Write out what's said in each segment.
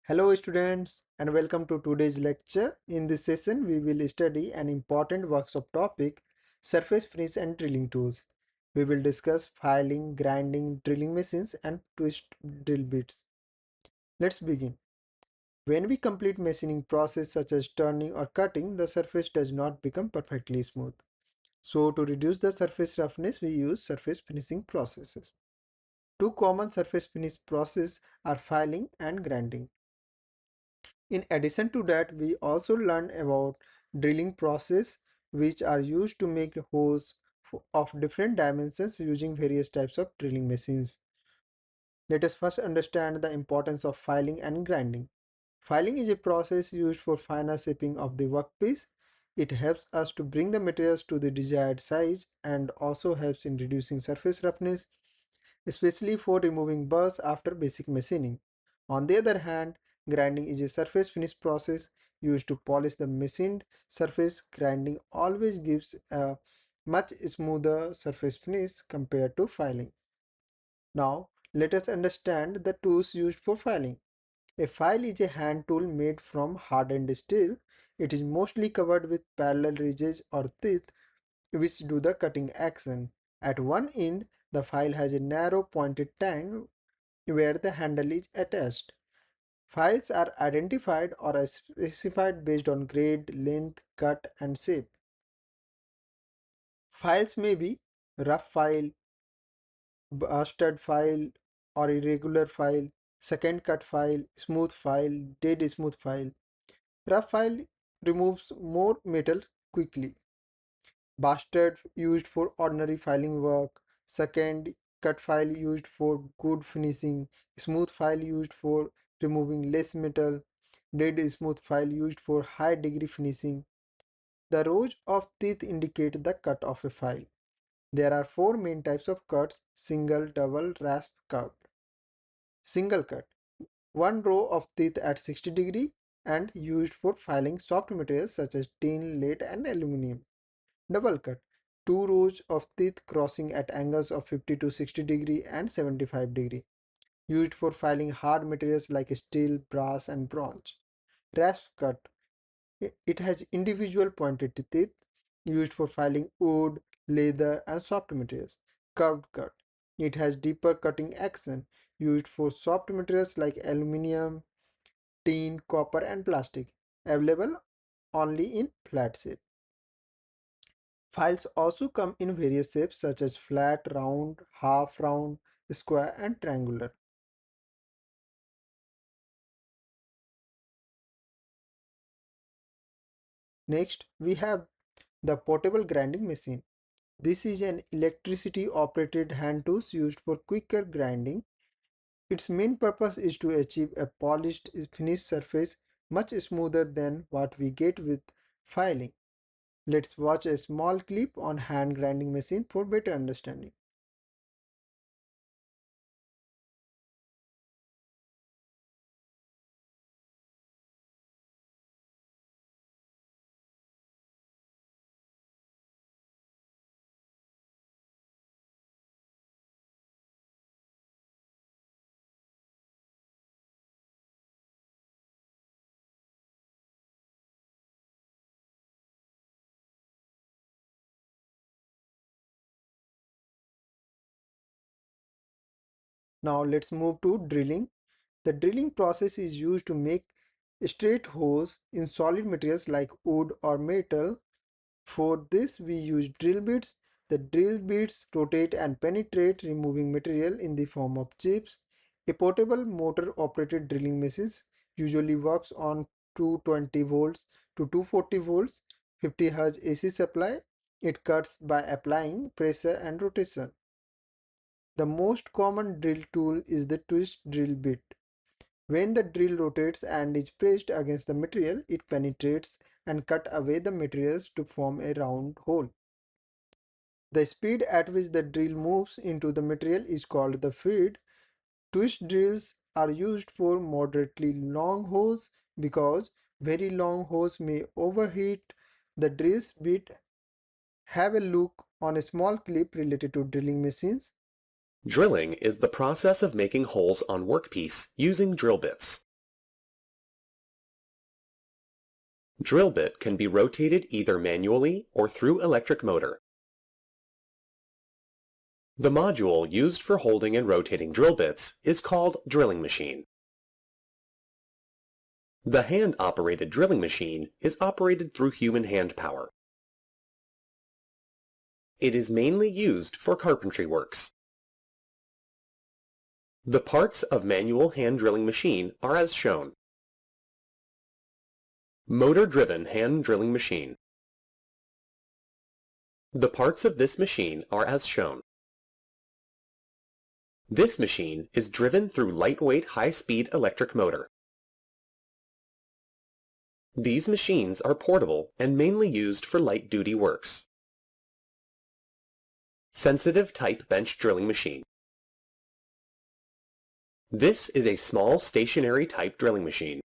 Hello students and welcome to today's lecture. In this session we will study an important workshop topic, surface finish and drilling tools. We will discuss filing, grinding, drilling machines and twist drill bits. Let's begin. When we complete machining process such as turning or cutting, the surface does not become perfectly smooth. So to reduce the surface roughness, we use surface finishing processes. Two common surface finish processes are filing and grinding. In addition to that, we also learned about drilling process which are used to make holes of different dimensions using various types of drilling machines. Let us first understand the importance of filing and grinding. Filing is a process used for finer shaping of the workpiece. It helps us to bring the materials to the desired size and also helps in reducing surface roughness, especially for removing burrs after basic machining. On the other hand, grinding is a surface finish process used to polish the machined surface. Grinding always gives a much smoother surface finish compared to filing. Now, let us understand the tools used for filing. A file is a hand tool made from hardened steel. It is mostly covered with parallel ridges or teeth which do the cutting action. At one end, the file has a narrow pointed tang where the handle is attached. Files are identified or are specified based on grade, length, cut, and shape. Files may be rough file, bastard file, or irregular file, second cut file, smooth file, dead smooth file. Rough file removes more metal quickly. Bastard used for ordinary filing work. Second cut file used for good finishing. Smooth file used for removing less metal. Dead smooth file used for high degree finishing. The rows of teeth indicate the cut of a file. There are four main types of cuts: single, double, rasp cut. Single cut. One row of teeth at 60 degree and used for filing soft materials such as tin, lead and aluminum. Double cut. Two rows of teeth crossing at angles of 50 to 60 degree and 75 degree. Used for filing hard materials like steel, brass and bronze. Rasp cut. It has individual pointed teeth used for filing wood, leather and soft materials. Curved cut. It has deeper cutting action used for soft materials like aluminum, tin, copper and plastic. Available only in flat shape. Files also come in various shapes such as flat, round, half round, square and triangular. Next, we have the portable grinding machine. This is an electricity operated hand tool used for quicker grinding. Its main purpose is to achieve a polished finished surface much smoother than what we get with filing. Let's watch a small clip on hand grinding machine for better understanding. Now let's move to drilling. The drilling process is used to make straight holes in solid materials like wood or metal. For this, we use drill bits. The drill bits rotate and penetrate, removing material in the form of chips. A portable motor-operated drilling machine usually works on 220 volts to 240 volts, 50 Hz AC supply. It cuts by applying pressure and rotation. The most common drill tool is the twist drill bit. When the drill rotates and is pressed against the material, it penetrates and cut away the materials to form a round hole. The speed at which the drill moves into the material is called the feed. Twist drills are used for moderately long holes because very long holes may overheat. The drills bit have a look on a small clip related to drilling machines. Drilling is the process of making holes on workpiece using drill bits. Drill bit can be rotated either manually or through electric motor. The module used for holding and rotating drill bits is called drilling machine. The hand-operated drilling machine is operated through human hand power. It is mainly used for carpentry works. The parts of manual hand drilling machine are as shown. Motor-driven hand drilling machine. The parts of this machine are as shown. This machine is driven through lightweight high-speed electric motor. These machines are portable and mainly used for light-duty works. Sensitive type bench drilling machine. This is a small stationary type drilling machine.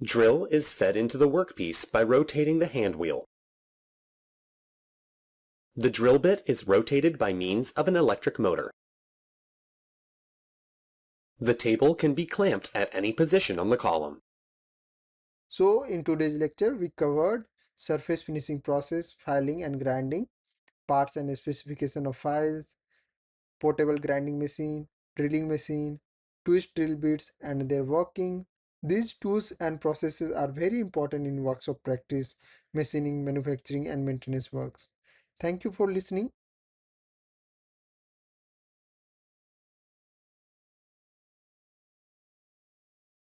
Drill is fed into the workpiece by rotating the hand wheel. The drill bit is rotated by means of an electric motor. The table can be clamped at any position on the column. So in today's lecture, we covered surface finishing process, filing and grinding, parts and specification of files, portable grinding machine, drilling machine, twist drill bits and their working. These tools and processes are very important in workshop practice, machining, manufacturing and maintenance works. Thank you for listening.